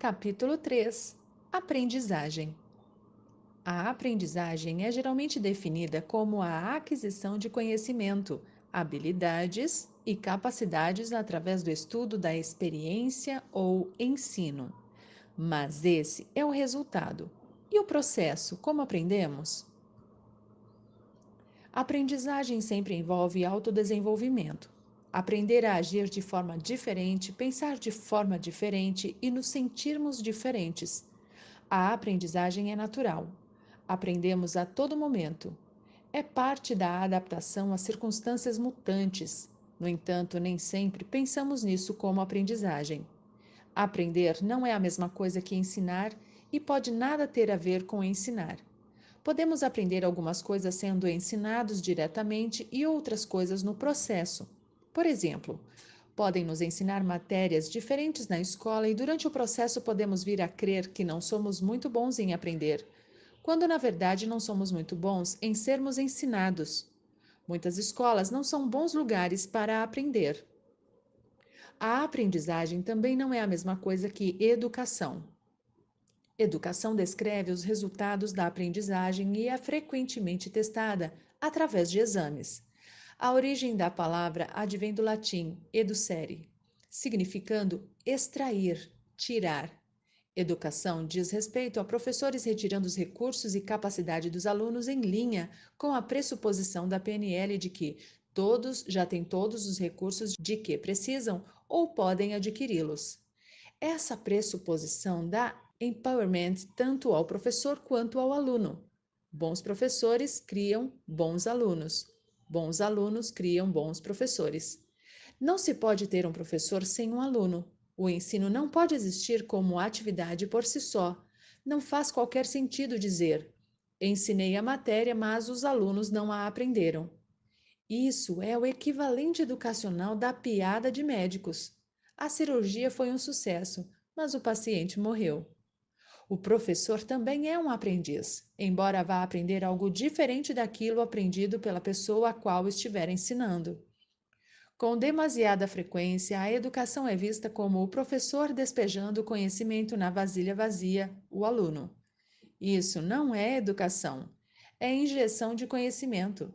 Capítulo 3: Aprendizagem. A aprendizagem é geralmente definida como a aquisição de conhecimento, habilidades e capacidades através do estudo da experiência ou ensino. Mas esse é o resultado. E o processo, como aprendemos? A aprendizagem sempre envolve autodesenvolvimento. Aprender a agir de forma diferente, pensar de forma diferente e nos sentirmos diferentes. A aprendizagem é natural. Aprendemos a todo momento. É parte da adaptação às circunstâncias mutantes. No entanto, nem sempre pensamos nisso como aprendizagem. Aprender não é a mesma coisa que ensinar e pode nada ter a ver com ensinar. Podemos aprender algumas coisas sendo ensinados diretamente e outras coisas no processo. Por exemplo, podem nos ensinar matérias diferentes na escola e durante o processo podemos vir a crer que não somos muito bons em aprender, quando na verdade não somos muito bons em sermos ensinados. Muitas escolas não são bons lugares para aprender. A aprendizagem também não é a mesma coisa que educação. Educação descreve os resultados da aprendizagem e é frequentemente testada através de exames. A origem da palavra advém do latim educere, significando extrair, tirar. Educação diz respeito a professores retirando os recursos e capacidade dos alunos em linha com a pressuposição da PNL de que todos já têm todos os recursos de que precisam ou podem adquiri-los. Essa pressuposição dá empowerment tanto ao professor quanto ao aluno. Bons professores criam bons alunos. Bons alunos criam bons professores. Não se pode ter um professor sem um aluno. O ensino não pode existir como atividade por si só. Não faz qualquer sentido dizer: ensinei a matéria, mas os alunos não a aprenderam. Isso é o equivalente educacional da piada de médicos. A cirurgia foi um sucesso, mas o paciente morreu. O professor também é um aprendiz, embora vá aprender algo diferente daquilo aprendido pela pessoa a qual estiver ensinando. Com demasiada frequência, a educação é vista como o professor despejando o conhecimento na vasilha vazia, o aluno. Isso não é educação, é injeção de conhecimento.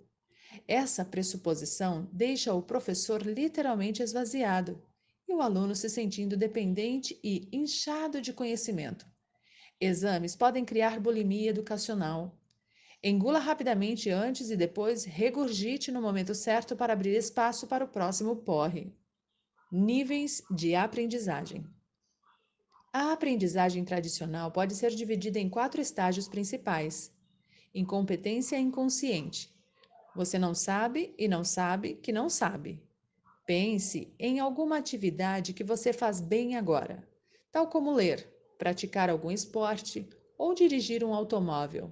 Essa pressuposição deixa o professor literalmente esvaziado e o aluno se sentindo dependente e inchado de conhecimento. Exames podem criar bulimia educacional. Engula rapidamente antes e depois regurgite no momento certo para abrir espaço para o próximo porre. Níveis de aprendizagem. A aprendizagem tradicional pode ser dividida em 4 estágios principais: incompetência inconsciente. Você não sabe e não sabe que não sabe. Pense em alguma atividade que você faz bem agora, tal como ler, praticar algum esporte ou dirigir um automóvel.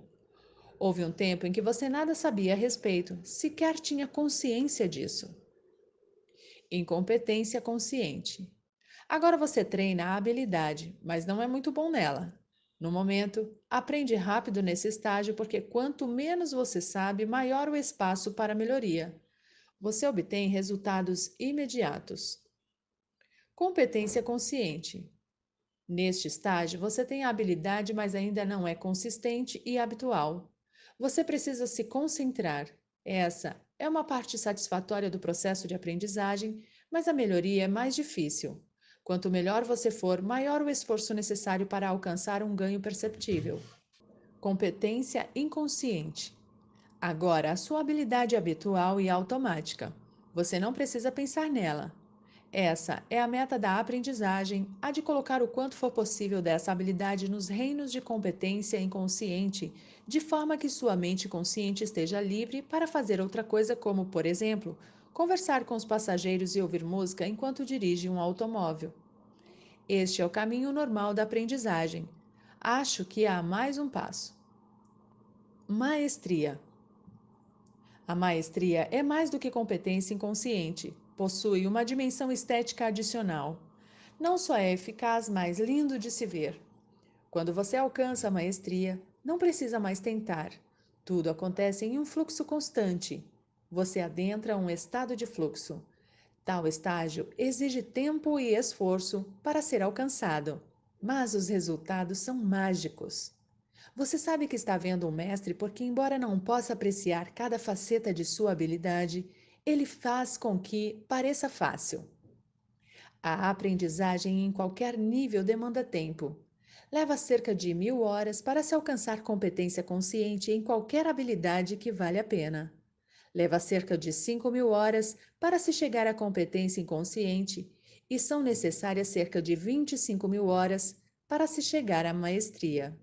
Houve um tempo em que você nada sabia a respeito, sequer tinha consciência disso. Incompetência consciente. Agora você treina a habilidade, mas não é muito bom nela. No momento, aprende rápido nesse estágio porque quanto menos você sabe, maior o espaço para melhoria. Você obtém resultados imediatos. Competência consciente. Neste estágio, você tem a habilidade, mas ainda não é consistente e habitual. Você precisa se concentrar. Essa é uma parte satisfatória do processo de aprendizagem, mas a melhoria é mais difícil. Quanto melhor você for, maior o esforço necessário para alcançar um ganho perceptível. Competência inconsciente. Agora, a sua habilidade é habitual e automática. Você não precisa pensar nela. Essa é a meta da aprendizagem, a de colocar o quanto for possível dessa habilidade nos reinos de competência inconsciente, de forma que sua mente consciente esteja livre para fazer outra coisa, como, por exemplo, conversar com os passageiros e ouvir música enquanto dirige um automóvel. Este é o caminho normal da aprendizagem. Acho que há mais um passo. Maestria. A maestria é mais do que competência inconsciente, possui uma dimensão estética adicional. Não só é eficaz, mas lindo de se ver. Quando você alcança a maestria, não precisa mais tentar. Tudo acontece em um fluxo constante. Você adentra um estado de fluxo. Tal estágio exige tempo e esforço para ser alcançado. mas os resultados são mágicos. Você sabe que está vendo um mestre porque, embora não possa apreciar cada faceta de sua habilidade, ele faz com que pareça fácil. A aprendizagem em qualquer nível demanda tempo. Leva cerca de 1000 horas para se alcançar competência consciente em qualquer habilidade que vale a pena. Leva cerca de 5000 horas para se chegar à competência inconsciente e são necessárias cerca de 25.000 horas para se chegar à maestria.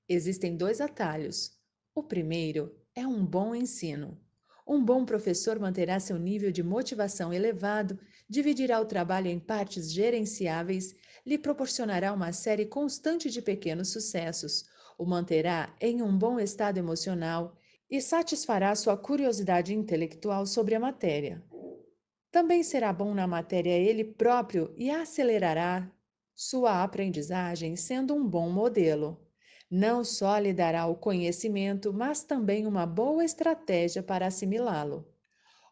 Existem dois atalhos. O primeiro é um bom ensino. Um bom professor manterá seu nível de motivação elevado, dividirá o trabalho em partes gerenciáveis, lhe proporcionará uma série constante de pequenos sucessos, o manterá em um bom estado emocional e satisfará sua curiosidade intelectual sobre a matéria. Também será bom na matéria ele próprio e acelerará sua aprendizagem sendo um bom modelo. Não só lhe dará o conhecimento, mas também uma boa estratégia para assimilá-lo.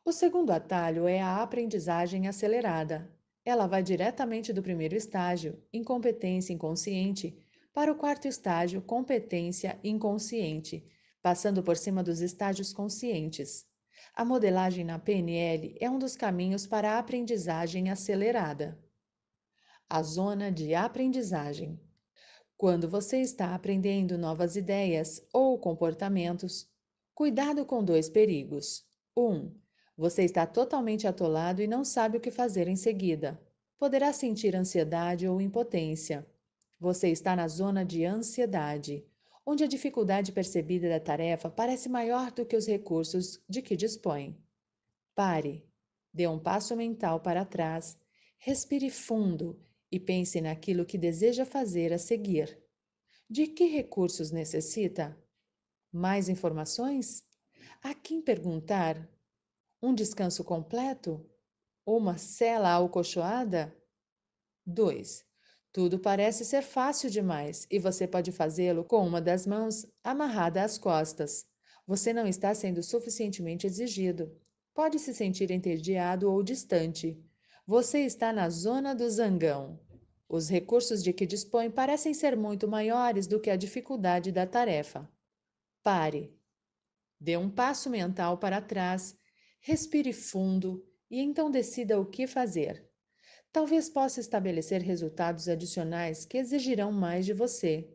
O segundo atalho é a aprendizagem acelerada. Ela vai diretamente do primeiro estágio, incompetência inconsciente, para o quarto estágio, competência inconsciente, passando por cima dos estágios conscientes. A modelagem na PNL é um dos caminhos para a aprendizagem acelerada. A zona de aprendizagem. Quando você está aprendendo novas ideias ou comportamentos, cuidado com dois perigos. 1. Você está totalmente atolado e não sabe o que fazer em seguida. Poderá sentir ansiedade ou impotência. Você está na zona de ansiedade, onde a dificuldade percebida da tarefa parece maior do que os recursos de que dispõe. Pare, dê um passo mental para trás, respire fundo e pense naquilo que deseja fazer a seguir. De que recursos necessita? Mais informações? A quem perguntar? Um descanso completo? Uma cela acolchoada? 2. Tudo parece ser fácil demais e você pode fazê-lo com uma das mãos amarrada às costas. Você não está sendo suficientemente exigido. Pode se sentir entediado ou distante. Você está na zona do zangão. Os recursos de que dispõe parecem ser muito maiores do que a dificuldade da tarefa. Pare. Dê um passo mental para trás, respire fundo e então decida o que fazer. Talvez possa estabelecer resultados adicionais que exigirão mais de você.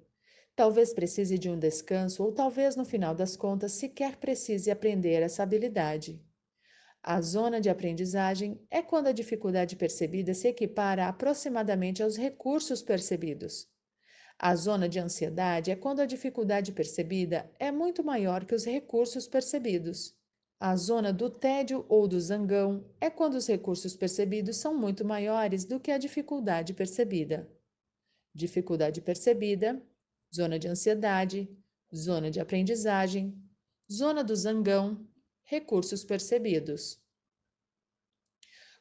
Talvez precise de um descanso ou talvez no final das contas sequer precise aprender essa habilidade. A zona de aprendizagem é quando a dificuldade percebida se equipara aproximadamente aos recursos percebidos. A zona de ansiedade é quando a dificuldade percebida é muito maior que os recursos percebidos. A zona do tédio ou do zangão é quando os recursos percebidos são muito maiores do que a dificuldade percebida. Dificuldade percebida, zona de ansiedade, zona de aprendizagem, zona do zangão, recursos percebidos.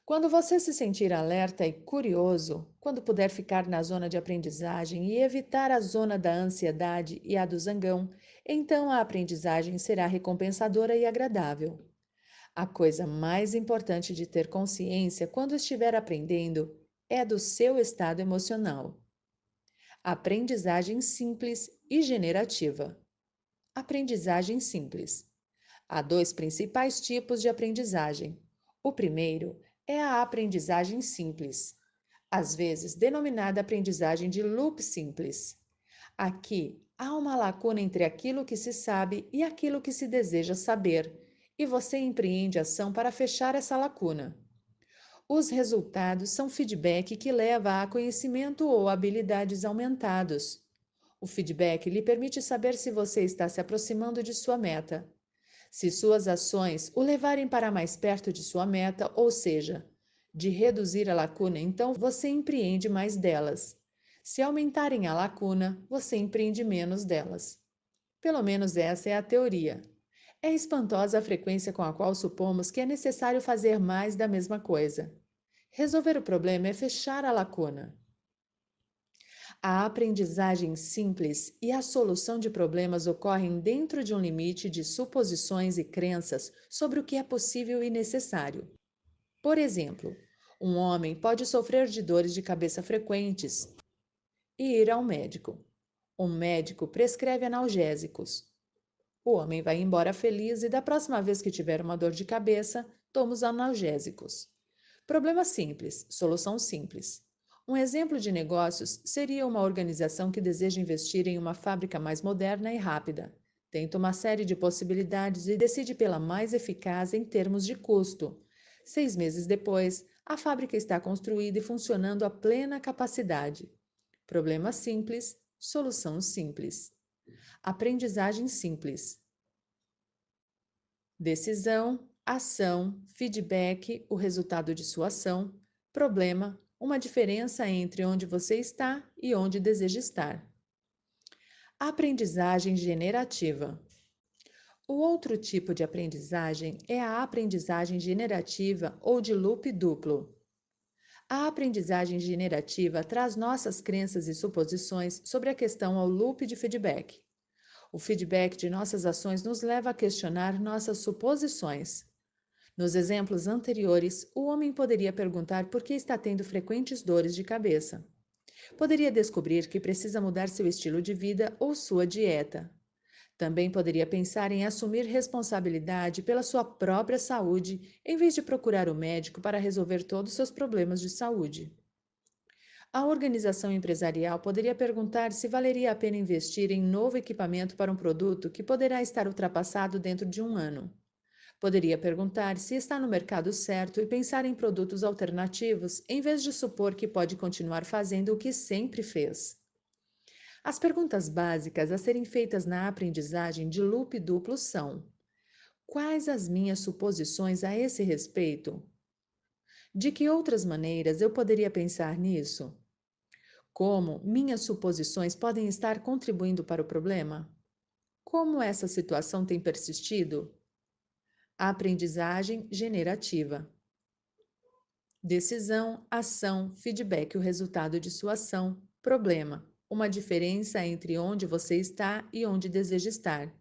Quando você se sentir alerta e curioso, quando puder ficar na zona de aprendizagem e evitar a zona da ansiedade e a do zangão, então a aprendizagem será recompensadora e agradável. A coisa mais importante de ter consciência quando estiver aprendendo é do seu estado emocional. Aprendizagem simples e generativa. Aprendizagem simples. Há dois principais tipos de aprendizagem. O primeiro é a aprendizagem simples, às vezes denominada aprendizagem de loop simples. Aqui há uma lacuna entre aquilo que se sabe e aquilo que se deseja saber, e você empreende ação para fechar essa lacuna. Os resultados são feedback que leva a conhecimento ou habilidades aumentados. O feedback lhe permite saber se você está se aproximando de sua meta. Se suas ações o levarem para mais perto de sua meta, ou seja, de reduzir a lacuna, então você empreende mais delas. Se aumentarem a lacuna, você empreende menos delas. Pelo menos essa é a teoria. É espantosa a frequência com a qual supomos que é necessário fazer mais da mesma coisa. Resolver o problema é fechar a lacuna. A aprendizagem simples e a solução de problemas ocorrem dentro de um limite de suposições e crenças sobre o que é possível e necessário. Por exemplo, um homem pode sofrer de dores de cabeça frequentes e ir ao médico. Um médico prescreve analgésicos. O homem vai embora feliz e da próxima vez que tiver uma dor de cabeça, toma os analgésicos. Problema simples, solução simples. Um exemplo de negócios seria uma organização que deseja investir em uma fábrica mais moderna e rápida. Tenta uma série de possibilidades e decide pela mais eficaz em termos de custo. 6 meses depois, a fábrica está construída e funcionando a plena capacidade. Problema simples, solução simples. Aprendizagem simples. Decisão, ação, feedback, o resultado de sua ação, problema, uma diferença entre onde você está e onde deseja estar. Aprendizagem generativa. O outro tipo de aprendizagem é a aprendizagem generativa ou de loop duplo. A aprendizagem generativa traz nossas crenças e suposições sobre a questão ao loop de feedback. O feedback de nossas ações nos leva a questionar nossas suposições. Nos exemplos anteriores, o homem poderia perguntar por que está tendo frequentes dores de cabeça. Poderia descobrir que precisa mudar seu estilo de vida ou sua dieta. Também poderia pensar em assumir responsabilidade pela sua própria saúde, em vez de procurar o médico para resolver todos os seus problemas de saúde. A organização empresarial poderia perguntar se valeria a pena investir em novo equipamento para um produto que poderá estar ultrapassado dentro de um ano. Poderia perguntar se está no mercado certo e pensar em produtos alternativos, em vez de supor que pode continuar fazendo o que sempre fez. As perguntas básicas a serem feitas na aprendizagem de loop duplo são: quais as minhas suposições a esse respeito? De que outras maneiras eu poderia pensar nisso? Como minhas suposições podem estar contribuindo para o problema? Como essa situação tem persistido? Aprendizagem generativa. Decisão, ação, feedback, o resultado de sua ação. Problema, uma diferença entre onde você está e onde deseja estar.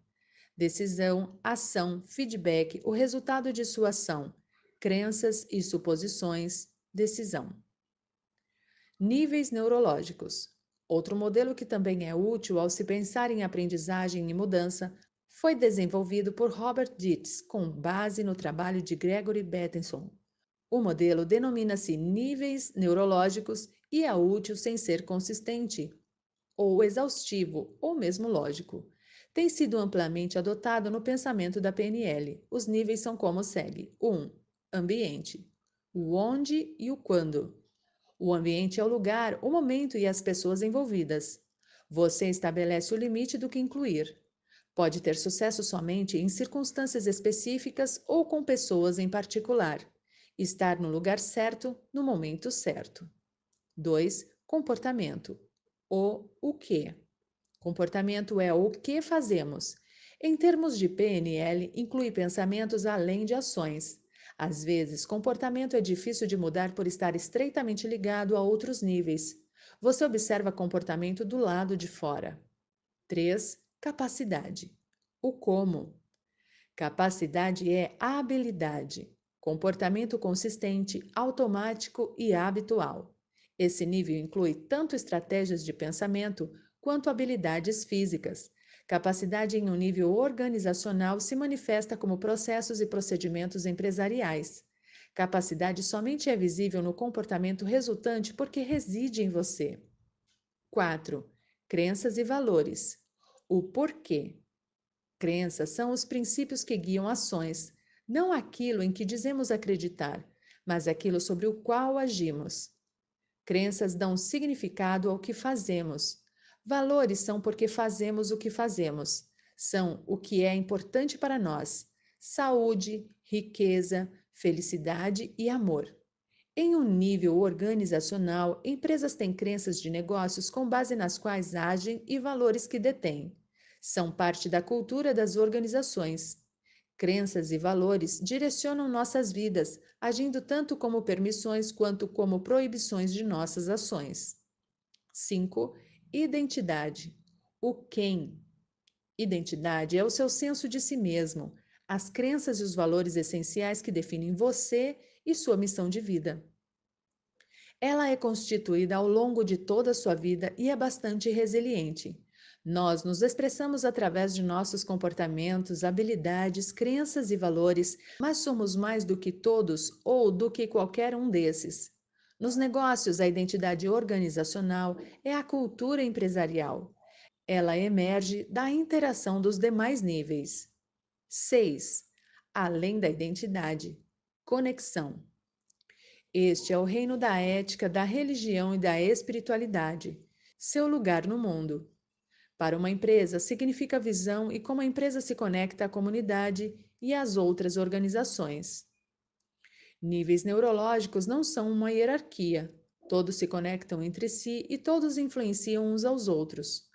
Decisão, ação, feedback, o resultado de sua ação. Crenças e suposições. Decisão. Níveis neurológicos. Outro modelo que também é útil ao se pensar em aprendizagem e mudança foi desenvolvido por Robert Dietz, com base no trabalho de Gregory Bateson. O modelo denomina-se níveis neurológicos e é útil sem ser consistente, ou exaustivo, ou mesmo lógico. Tem sido amplamente adotado no pensamento da PNL. Os níveis são como segue: 1. Ambiente. O onde e o quando. O ambiente é o lugar, o momento e as pessoas envolvidas. Você estabelece o limite do que incluir. Pode ter sucesso somente em circunstâncias específicas ou com pessoas em particular. Estar no lugar certo, no momento certo. 2. Comportamento. O que. Comportamento é o que fazemos. Em termos de PNL, inclui pensamentos além de ações. Às vezes, comportamento é difícil de mudar por estar estreitamente ligado a outros níveis. Você observa comportamento do lado de fora. 3. Capacidade. O como. Capacidade é habilidade, comportamento consistente, automático e habitual. Esse nível inclui tanto estratégias de pensamento quanto habilidades físicas. Capacidade em um nível organizacional se manifesta como processos e procedimentos empresariais. Capacidade somente é visível no comportamento resultante porque reside em você. 4. Crenças e valores. O porquê. Crenças são os princípios que guiam ações, não aquilo em que dizemos acreditar, mas aquilo sobre o qual agimos. Crenças dão significado ao que fazemos. Valores são porque fazemos o que fazemos. São o que é importante para nós: saúde, riqueza, felicidade e amor. Em um nível organizacional, empresas têm crenças de negócios com base nas quais agem e valores que detêm. São parte da cultura das organizações. Crenças e valores direcionam nossas vidas, agindo tanto como permissões quanto como proibições de nossas ações. 5. Identidade. O quem. Identidade é o seu senso de si mesmo, as crenças e os valores essenciais que definem você e sua missão de vida. Ela é constituída ao longo de toda a sua vida e é bastante resiliente. Nós nos expressamos através de nossos comportamentos, habilidades, crenças e valores, mas somos mais do que todos ou do que qualquer um desses. Nos negócios, a identidade organizacional é a cultura empresarial. Ela emerge da interação dos demais níveis. 6. Além da identidade, conexão. Este é o reino da ética, da religião e da espiritualidade. Seu lugar no mundo. Para uma empresa, significa visão e como a empresa se conecta à comunidade e às outras organizações. Níveis neurológicos não são uma hierarquia. Todos se conectam entre si e todos influenciam uns aos outros.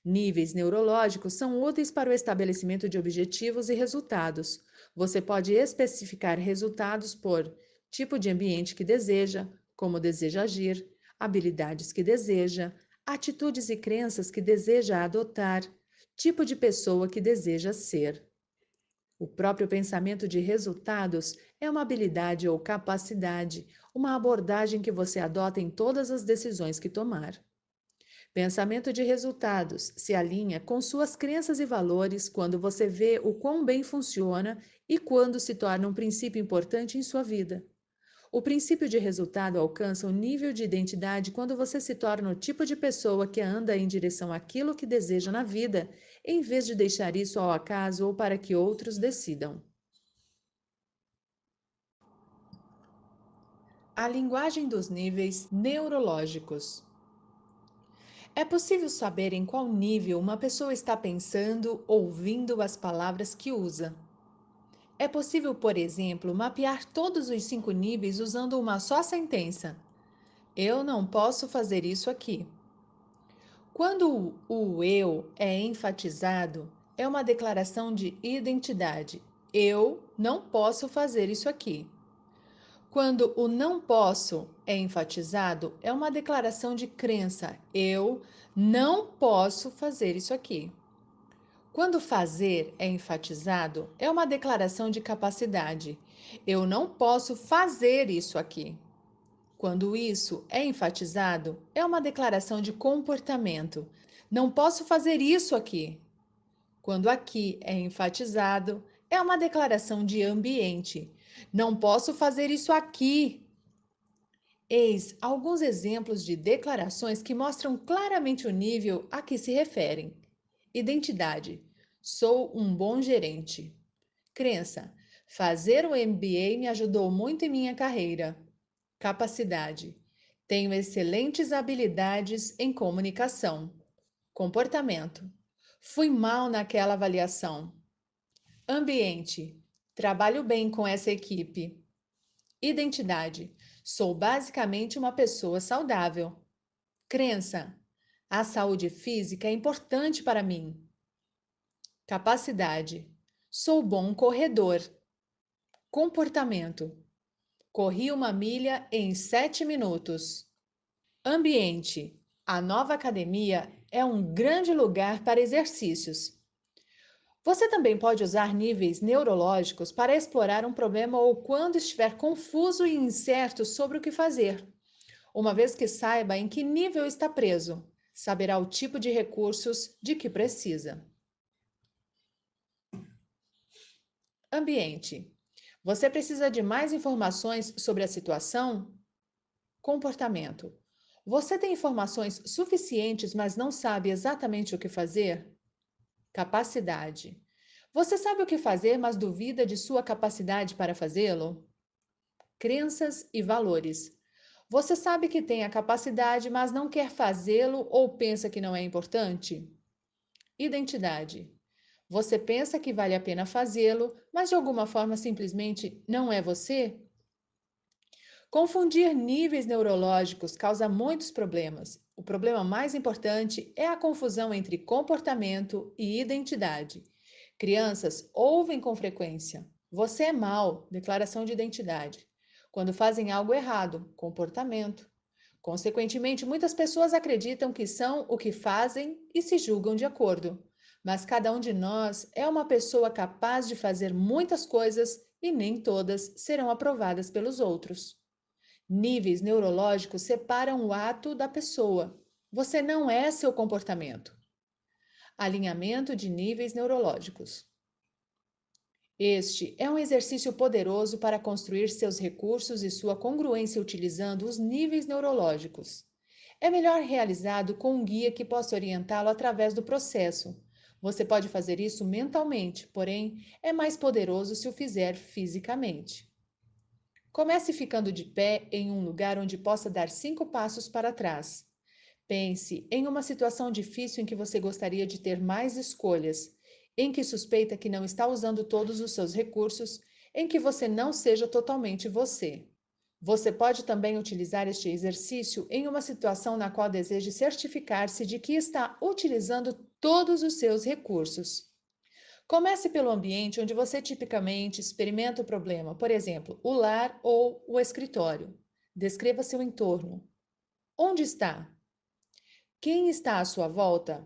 Níveis neurológicos são úteis para o estabelecimento de objetivos e resultados. Você pode especificar resultados por tipo de ambiente que deseja, como deseja agir, habilidades que deseja, atitudes e crenças que deseja adotar, tipo de pessoa que deseja ser. O próprio pensamento de resultados é uma habilidade ou capacidade, uma abordagem que você adota em todas as decisões que tomar. Pensamento de resultados se alinha com suas crenças e valores quando você vê o quão bem funciona e quando se torna um princípio importante em sua vida. O princípio de resultado alcança um nível de identidade quando você se torna o tipo de pessoa que anda em direção àquilo que deseja na vida, em vez de deixar isso ao acaso ou para que outros decidam. A linguagem dos níveis neurológicos. É possível saber em qual nível uma pessoa está pensando, ouvindo as palavras que usa. É possível, por exemplo, mapear todos os 5 níveis usando uma só sentença. Eu não posso fazer isso aqui. Quando o eu é enfatizado, é uma declaração de identidade. Eu não posso fazer isso aqui. Quando o não posso é enfatizado, é uma declaração de crença. Eu não posso fazer isso aqui. Quando fazer é enfatizado, é uma declaração de capacidade. Eu não posso fazer isso aqui. Quando isso é enfatizado, é uma declaração de comportamento. Não posso fazer isso aqui. Quando aqui é enfatizado, é uma declaração de ambiente. Não posso fazer isso aqui. Eis alguns exemplos de declarações que mostram claramente o nível a que se referem. Identidade: sou um bom gerente. Crença: fazer o MBA me ajudou muito em minha carreira. Capacidade: tenho excelentes habilidades em comunicação. Comportamento: fui mal naquela avaliação. Ambiente: trabalho bem com essa equipe. Identidade: sou basicamente uma pessoa saudável. Crença: a saúde física é importante para mim. Capacidade: sou bom corredor. Comportamento: corri uma milha em 7 minutos. Ambiente: a nova academia é um grande lugar para exercícios. Você também pode usar níveis neurológicos para explorar um problema ou quando estiver confuso e incerto sobre o que fazer. Uma vez que saiba em que nível está preso, saberá o tipo de recursos de que precisa. Ambiente: você precisa de mais informações sobre a situação? Comportamento: você tem informações suficientes, mas não sabe exatamente o que fazer? Capacidade: você sabe o que fazer, mas duvida de sua capacidade para fazê-lo? Crenças e valores: você sabe que tem a capacidade, mas não quer fazê-lo ou pensa que não é importante? Identidade: você pensa que vale a pena fazê-lo, mas de alguma forma simplesmente não é você? Confundir níveis neurológicos causa muitos problemas. O problema mais importante é a confusão entre comportamento e identidade. Crianças ouvem com frequência: você é mau, declaração de identidade. Quando fazem algo errado, comportamento. Consequentemente, muitas pessoas acreditam que são o que fazem e se julgam de acordo. Mas cada um de nós é uma pessoa capaz de fazer muitas coisas e nem todas serão aprovadas pelos outros. Níveis neurológicos separam o ato da pessoa. Você não é seu comportamento. Alinhamento de níveis neurológicos. Este é um exercício poderoso para construir seus recursos e sua congruência utilizando os níveis neurológicos. É melhor realizado com um guia que possa orientá-lo através do processo. Você pode fazer isso mentalmente, porém, é mais poderoso se o fizer fisicamente. Comece ficando de pé em um lugar onde possa dar 5 passos para trás. Pense em uma situação difícil em que você gostaria de ter mais escolhas, em que suspeita que não está usando todos os seus recursos, em que você não seja totalmente você. Você pode também utilizar este exercício em uma situação na qual deseje certificar-se de que está utilizando todos os seus recursos. Comece pelo ambiente onde você tipicamente experimenta o problema, por exemplo, o lar ou o escritório. Descreva seu entorno. Onde está? Quem está à sua volta?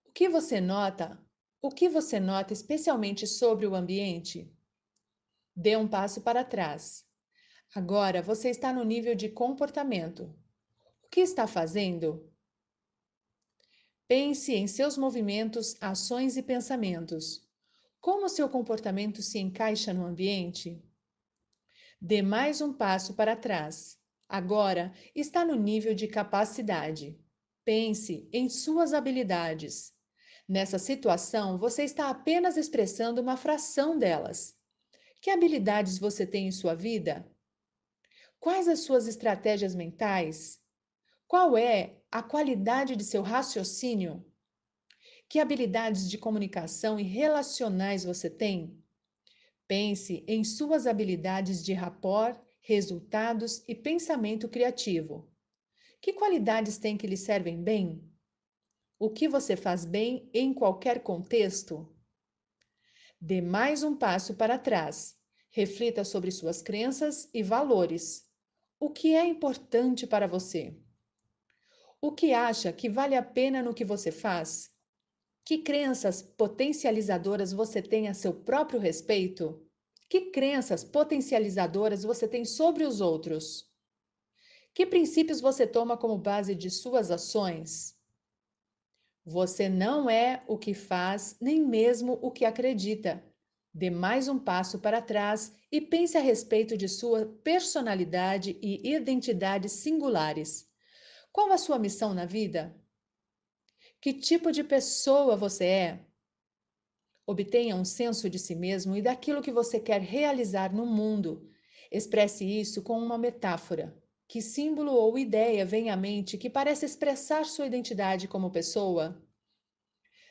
O que você nota? O que você nota especialmente sobre o ambiente? Dê um passo para trás. Agora você está no nível de comportamento. O que está fazendo? Pense em seus movimentos, ações e pensamentos. Como seu comportamento se encaixa no ambiente? Dê mais um passo para trás. Agora está no nível de capacidade. Pense em suas habilidades. Nessa situação, você está apenas expressando uma fração delas. Que habilidades você tem em sua vida? Quais as suas estratégias mentais? Qual é a qualidade de seu raciocínio? Que habilidades de comunicação e relacionais você tem? Pense em suas habilidades de rapport, resultados e pensamento criativo. Que qualidades tem que lhe servem bem? O que você faz bem em qualquer contexto? Dê mais um passo para trás. Reflita sobre suas crenças e valores. O que é importante para você? O que acha que vale a pena no que você faz? Que crenças potencializadoras você tem a seu próprio respeito? Que crenças potencializadoras você tem sobre os outros? Que princípios você toma como base de suas ações? Você não é o que faz, nem mesmo o que acredita. Dê mais um passo para trás e pense a respeito de sua personalidade e identidade singulares. Qual a sua missão na vida? Que tipo de pessoa você é? Obtenha um senso de si mesmo e daquilo que você quer realizar no mundo. Expresse isso com uma metáfora. Que símbolo ou ideia vem à mente que parece expressar sua identidade como pessoa?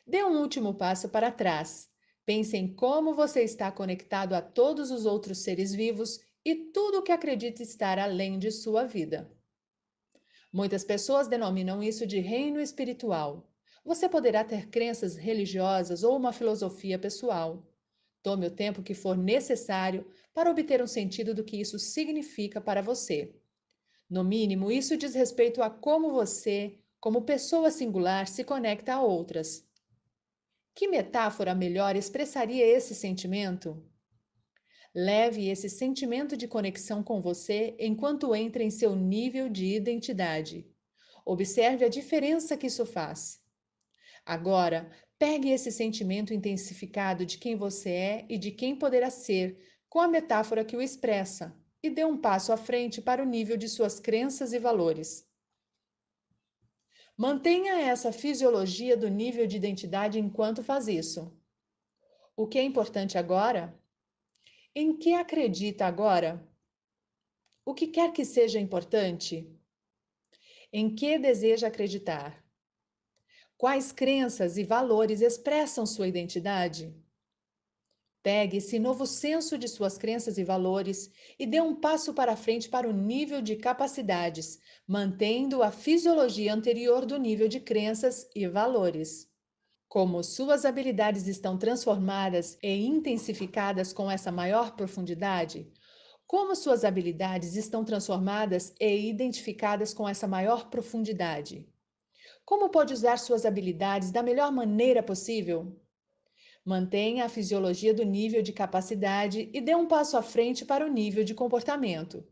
Dê um último passo para trás. Pense em como você está conectado a todos os outros seres vivos e tudo o que acredita estar além de sua vida. Muitas pessoas denominam isso de reino espiritual. Você poderá ter crenças religiosas ou uma filosofia pessoal. Tome o tempo que for necessário para obter um sentido do que isso significa para você. No mínimo, isso diz respeito a como você, como pessoa singular, se conecta a outras. Que metáfora melhor expressaria esse sentimento? Leve esse sentimento de conexão com você enquanto entra em seu nível de identidade. Observe a diferença que isso faz. Agora, pegue esse sentimento intensificado de quem você é e de quem poderá ser, com a metáfora que o expressa, e dê um passo à frente para o nível de suas crenças e valores. Mantenha essa fisiologia do nível de identidade enquanto faz isso. O que é importante agora? Em que acredita agora? O que quer que seja importante? Em que deseja acreditar? Quais crenças e valores expressam sua identidade? Pegue esse novo senso de suas crenças e valores e dê um passo para frente para o nível de capacidades, mantendo a fisiologia anterior do nível de crenças e valores. Como suas habilidades estão transformadas e intensificadas com essa maior profundidade? Como suas habilidades estão transformadas e identificadas com essa maior profundidade? Como pode usar suas habilidades da melhor maneira possível? Mantenha a fisiologia do nível de capacidade e dê um passo à frente para o nível de comportamento.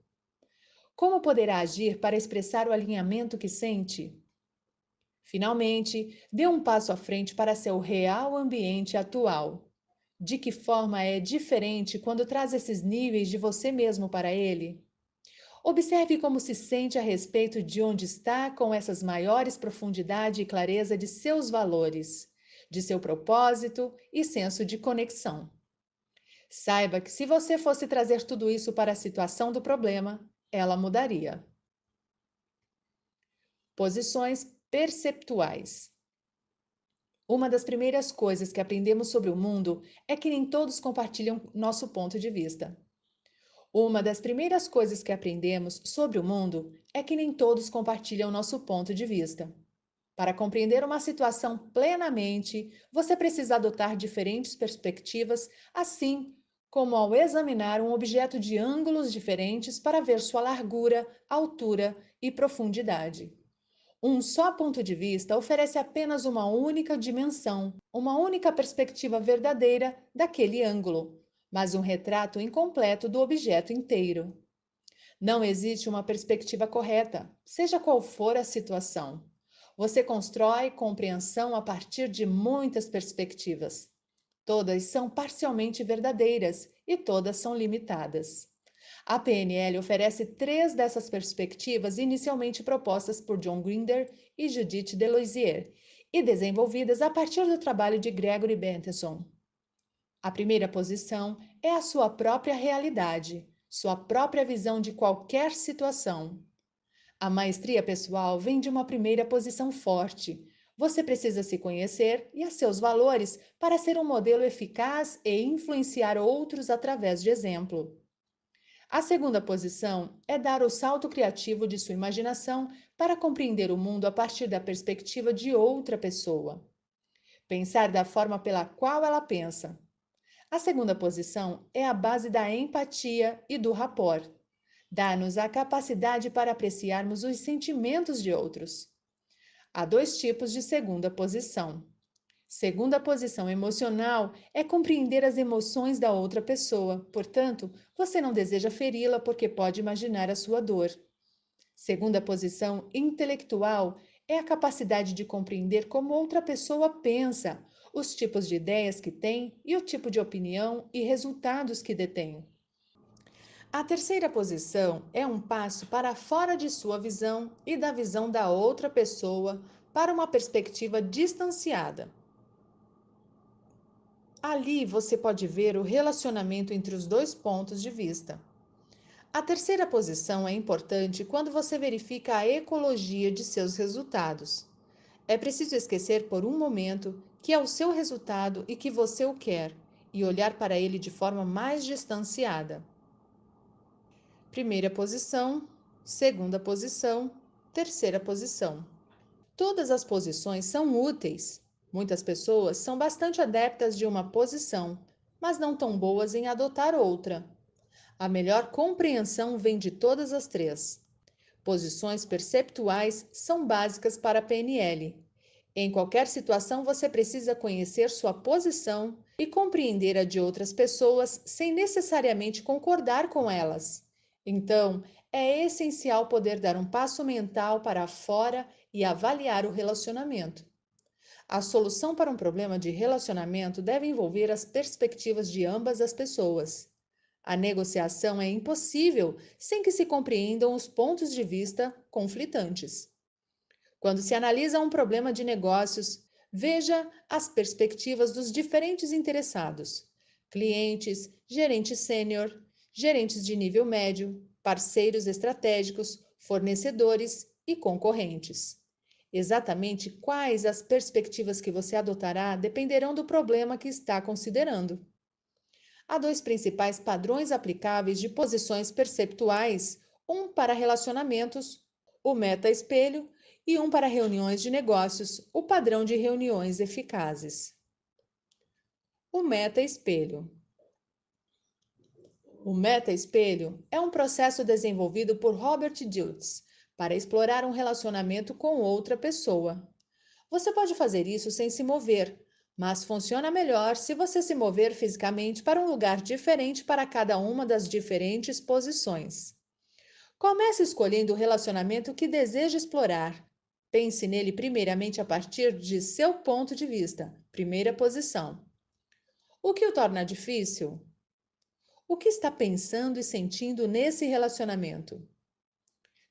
Como poderá agir para expressar o alinhamento que sente? Finalmente, dê um passo à frente para seu real ambiente atual. De que forma é diferente quando traz esses níveis de você mesmo para ele? Observe como se sente a respeito de onde está com essas maiores profundidade e clareza de seus valores, de seu propósito e senso de conexão. Saiba que se você fosse trazer tudo isso para a situação do problema, ela mudaria. Posições perceptuais. Uma das primeiras coisas que aprendemos sobre o mundo é que nem todos compartilham nosso ponto de vista. Uma das primeiras coisas que aprendemos sobre o mundo é que nem todos compartilham nosso ponto de vista. Para compreender uma situação plenamente, você precisa adotar diferentes perspectivas, assim como ao examinar um objeto de ângulos diferentes para ver sua largura, altura e profundidade. Um só ponto de vista oferece apenas uma única dimensão, uma única perspectiva verdadeira daquele ângulo, mas um retrato incompleto do objeto inteiro. Não existe uma perspectiva correta, seja qual for a situação. Você constrói compreensão a partir de muitas perspectivas. Todas são parcialmente verdadeiras e todas são limitadas. A PNL oferece três dessas perspectivas inicialmente propostas por John Grinder e Judith Deloisier e desenvolvidas a partir do trabalho de Gregory Bateson. A primeira posição é a sua própria realidade, sua própria visão de qualquer situação. A maestria pessoal vem de uma primeira posição forte. Você precisa se conhecer e a seus valores para ser um modelo eficaz e influenciar outros através de exemplo. A segunda posição é dar o salto criativo de sua imaginação para compreender o mundo a partir da perspectiva de outra pessoa. Pensar da forma pela qual ela pensa. A segunda posição é a base da empatia e do rapport. Dá-nos a capacidade para apreciarmos os sentimentos de outros. Há dois tipos de segunda posição. Segunda posição emocional é compreender as emoções da outra pessoa, portanto, você não deseja feri-la porque pode imaginar a sua dor. Segunda posição intelectual é a capacidade de compreender como outra pessoa pensa, os tipos de ideias que tem e o tipo de opinião e resultados que detém. A terceira posição é um passo para fora de sua visão e da visão da outra pessoa para uma perspectiva distanciada. Ali você pode ver o relacionamento entre os dois pontos de vista. A terceira posição é importante quando você verifica a ecologia de seus resultados. É preciso esquecer por um momento que é o seu resultado e que você o quer, e olhar para ele de forma mais distanciada. Primeira posição, segunda posição, terceira posição. Todas as posições são úteis. Muitas pessoas são bastante adeptas de uma posição, mas não tão boas em adotar outra. A melhor compreensão vem de todas as três. Posições perceptuais são básicas para a PNL. Em qualquer situação, você precisa conhecer sua posição e compreender a de outras pessoas sem necessariamente concordar com elas. Então, é essencial poder dar um passo mental para fora e avaliar o relacionamento. A solução para um problema de relacionamento deve envolver as perspectivas de ambas as pessoas. A negociação é impossível sem que se compreendam os pontos de vista conflitantes. Quando se analisa um problema de negócios, veja as perspectivas dos diferentes interessados: clientes, gerente sênior, gerentes de nível médio, parceiros estratégicos, fornecedores e concorrentes. Exatamente quais as perspectivas que você adotará dependerão do problema que está considerando. Há dois principais padrões aplicáveis de posições perceptuais, um para relacionamentos, o meta-espelho, e um para reuniões de negócios, o padrão de reuniões eficazes. O meta-espelho. O meta-espelho é um processo desenvolvido por Robert Dilts para explorar um relacionamento com outra pessoa. Você pode fazer isso sem se mover, mas funciona melhor se você se mover fisicamente para um lugar diferente para cada uma das diferentes posições. Comece escolhendo o relacionamento que deseja explorar. Pense nele primeiramente a partir de seu ponto de vista, primeira posição. O que o torna difícil? O que está pensando e sentindo nesse relacionamento?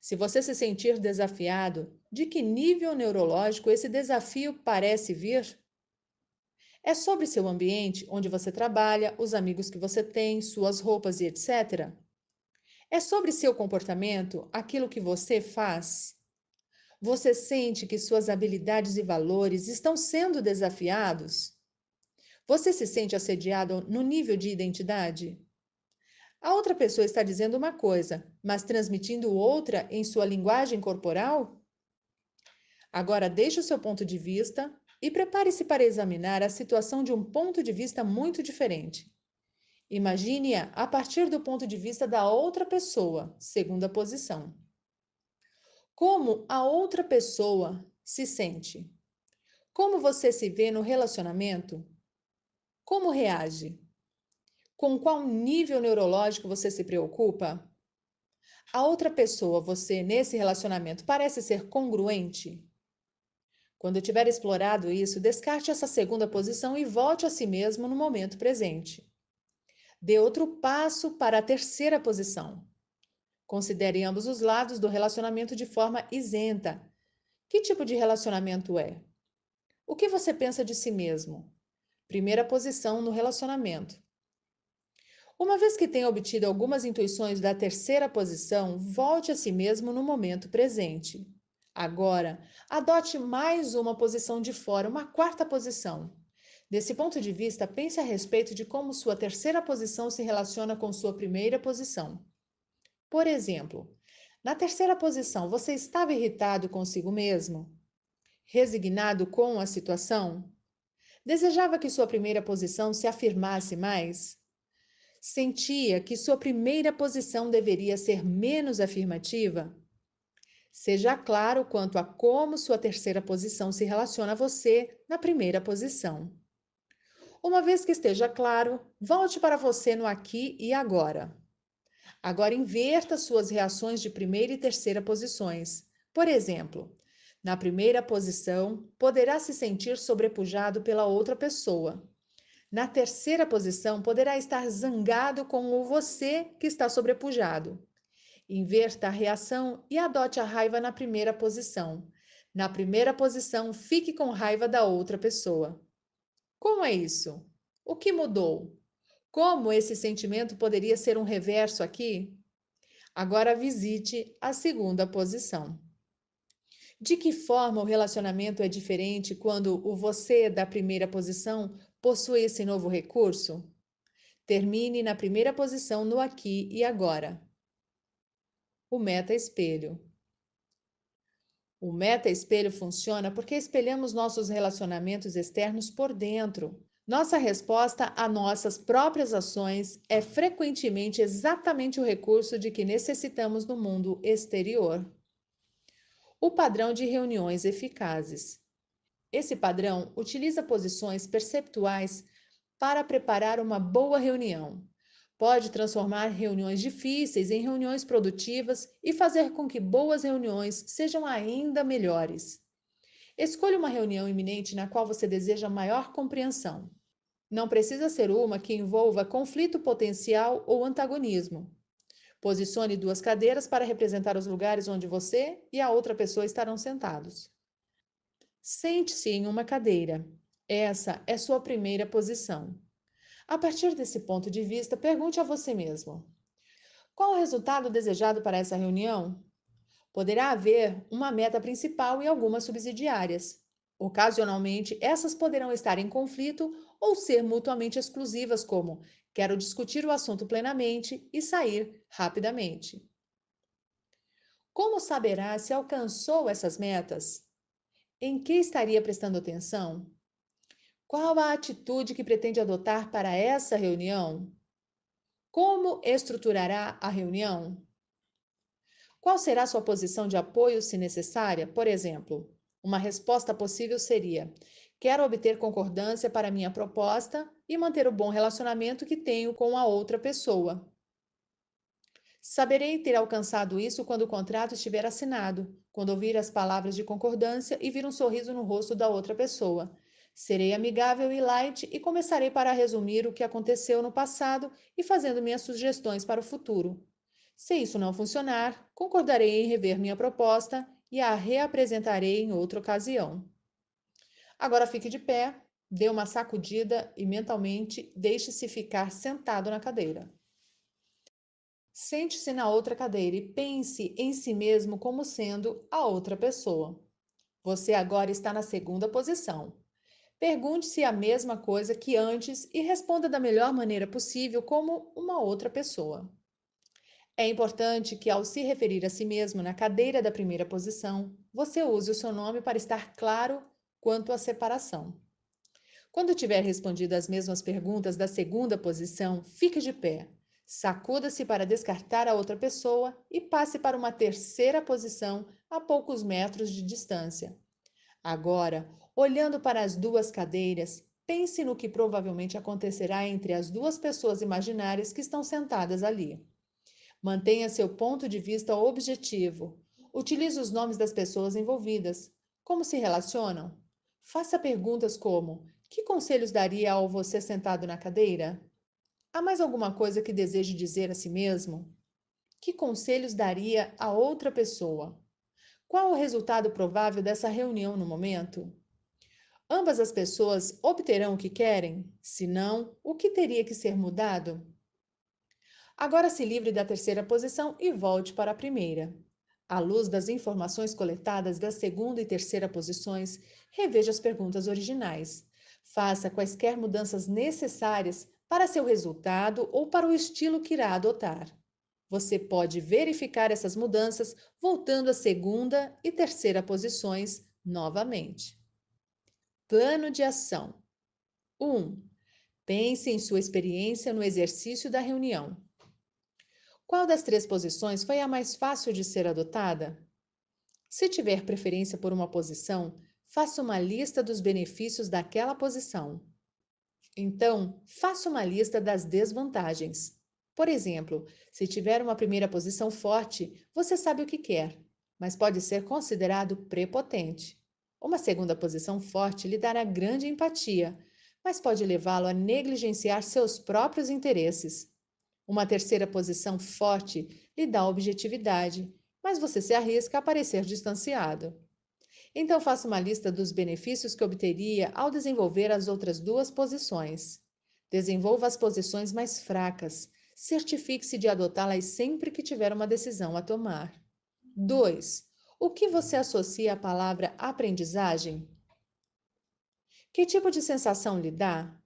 Se você se sentir desafiado, de que nível neurológico esse desafio parece vir? É sobre seu ambiente, onde você trabalha, os amigos que você tem, suas roupas e etc. É sobre seu comportamento, aquilo que você faz? Você sente que suas habilidades e valores estão sendo desafiados? Você se sente assediado no nível de identidade? A outra pessoa está dizendo uma coisa, mas transmitindo outra em sua linguagem corporal? Agora deixe o seu ponto de vista e prepare-se para examinar a situação de um ponto de vista muito diferente. Imagine-a a partir do ponto de vista da outra pessoa, segunda posição. Como a outra pessoa se sente? Como você se vê no relacionamento? Como reage? Com qual nível neurológico você se preocupa? A outra pessoa, você, nesse relacionamento, parece ser congruente? Quando tiver explorado isso, descarte essa segunda posição e volte a si mesmo no momento presente. Dê outro passo para a terceira posição. Considere ambos os lados do relacionamento de forma isenta. Que tipo de relacionamento é? O que você pensa de si mesmo? Primeira posição no relacionamento. Uma vez que tenha obtido algumas intuições da terceira posição, volte a si mesmo no momento presente. Agora, adote mais uma posição de fora, uma quarta posição. Desse ponto de vista, pense a respeito de como sua terceira posição se relaciona com sua primeira posição. Por exemplo, na terceira posição, você estava irritado consigo mesmo? Resignado com a situação? Desejava que sua primeira posição se afirmasse mais? Sentia que sua primeira posição deveria ser menos afirmativa? Seja claro quanto a como sua terceira posição se relaciona a você na primeira posição. Uma vez que esteja claro, volte para você no aqui e agora. Agora inverta suas reações de primeira e terceira posições. Por exemplo, na primeira posição, poderá se sentir sobrepujado pela outra pessoa. Na terceira posição, poderá estar zangado com o você que está sobrepujado. Inverta a reação e adote a raiva na primeira posição. Na primeira posição, fique com raiva da outra pessoa. Como é isso? O que mudou? Como esse sentimento poderia ser um reverso aqui? Agora visite a segunda posição. De que forma o relacionamento é diferente quando o você da primeira posição possui esse novo recurso? Termine na primeira posição no aqui e agora. O meta-espelho. O meta-espelho funciona porque espelhamos nossos relacionamentos externos por dentro. Nossa resposta a nossas próprias ações é frequentemente exatamente o recurso de que necessitamos no mundo exterior. O padrão de reuniões eficazes. Esse padrão utiliza posições perceptuais para preparar uma boa reunião. Pode transformar reuniões difíceis em reuniões produtivas e fazer com que boas reuniões sejam ainda melhores. Escolha uma reunião iminente na qual você deseja maior compreensão. Não precisa ser uma que envolva conflito potencial ou antagonismo. Posicione duas cadeiras para representar os lugares onde você e a outra pessoa estarão sentados. Sente-se em uma cadeira. Essa é sua primeira posição. A partir desse ponto de vista, pergunte a você mesmo: qual o resultado desejado para essa reunião? Poderá haver uma meta principal e algumas subsidiárias. Ocasionalmente, essas poderão estar em conflito ou ser mutuamente exclusivas, como quero discutir o assunto plenamente e sair rapidamente. Como saberá se alcançou essas metas? Em que estaria prestando atenção? Qual a atitude que pretende adotar para essa reunião? Como estruturará a reunião? Qual será sua posição de apoio se necessária? Por exemplo, uma resposta possível seria: quero obter concordância para minha proposta e manter o bom relacionamento que tenho com a outra pessoa. Saberei ter alcançado isso quando o contrato estiver assinado, quando ouvir as palavras de concordância e vir um sorriso no rosto da outra pessoa. Serei amigável e light e começarei para resumir o que aconteceu no passado e fazendo minhas sugestões para o futuro. Se isso não funcionar, concordarei em rever minha proposta e a reapresentarei em outra ocasião. Agora fique de pé, dê uma sacudida e mentalmente deixe-se ficar sentado na cadeira. Sente-se na outra cadeira e pense em si mesmo como sendo a outra pessoa. Você agora está na segunda posição. Pergunte-se a mesma coisa que antes e responda da melhor maneira possível como uma outra pessoa. É importante que, ao se referir a si mesmo na cadeira da primeira posição, você use o seu nome para estar claro quanto à separação. Quando tiver respondido as mesmas perguntas da segunda posição, fique de pé. Sacuda-se para descartar a outra pessoa e passe para uma terceira posição a poucos metros de distância. Agora, olhando para as duas cadeiras, pense no que provavelmente acontecerá entre as duas pessoas imaginárias que estão sentadas ali. Mantenha seu ponto de vista objetivo. Utilize os nomes das pessoas envolvidas. Como se relacionam? Faça perguntas como: que conselhos daria ao você sentado na cadeira? Há mais alguma coisa que deseje dizer a si mesmo? Que conselhos daria a outra pessoa? Qual o resultado provável dessa reunião no momento? Ambas as pessoas obterão o que querem? Se não, o que teria que ser mudado? Agora se livre da terceira posição e volte para a primeira. À luz das informações coletadas das segunda e terceira posições, reveja as perguntas originais. Faça quaisquer mudanças necessárias para seu resultado ou para o estilo que irá adotar. Você pode verificar essas mudanças voltando à segunda e terceira posições novamente. Plano de ação: 1. Pense em sua experiência no exercício da reunião. Qual das três posições foi a mais fácil de ser adotada? Se tiver preferência por uma posição, faça uma lista dos benefícios daquela posição. Então, faça uma lista das desvantagens. Por exemplo, se tiver uma primeira posição forte, você sabe o que quer, mas pode ser considerado prepotente. Uma segunda posição forte lhe dará grande empatia, mas pode levá-lo a negligenciar seus próprios interesses. Uma terceira posição forte lhe dá objetividade, mas você se arrisca a parecer distanciado. Então faça uma lista dos benefícios que obteria ao desenvolver as outras duas posições. Desenvolva as posições mais fracas. Certifique-se de adotá-las sempre que tiver uma decisão a tomar. 2. O que você associa à palavra aprendizagem? Que tipo de sensação lhe dá?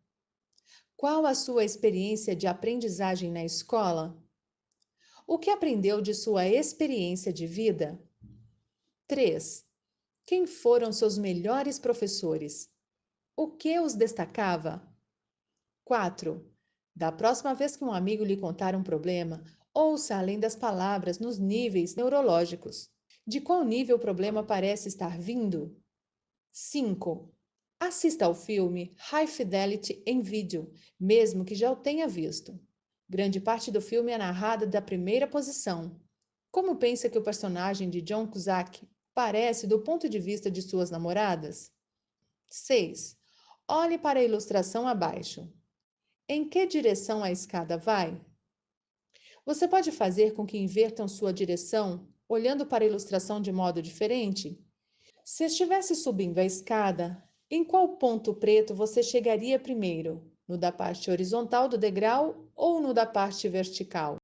Qual a sua experiência de aprendizagem na escola? O que aprendeu de sua experiência de vida? 3. Quem foram seus melhores professores? O que os destacava? 4. Da próxima vez que um amigo lhe contar um problema, ouça além das palavras nos níveis neurológicos. De qual nível o problema parece estar vindo? 5. Assista ao filme High Fidelity em vídeo, mesmo que já o tenha visto. Grande parte do filme é narrada da primeira posição. Como pensa que o personagem de John Cusack parece do ponto de vista de suas namoradas? 6. Olhe para a ilustração abaixo. Em que direção a escada vai? Você pode fazer com que invertam sua direção, olhando para a ilustração de modo diferente? Se estivesse subindo a escada, em qual ponto preto você chegaria primeiro? No da parte horizontal do degrau ou no da parte vertical?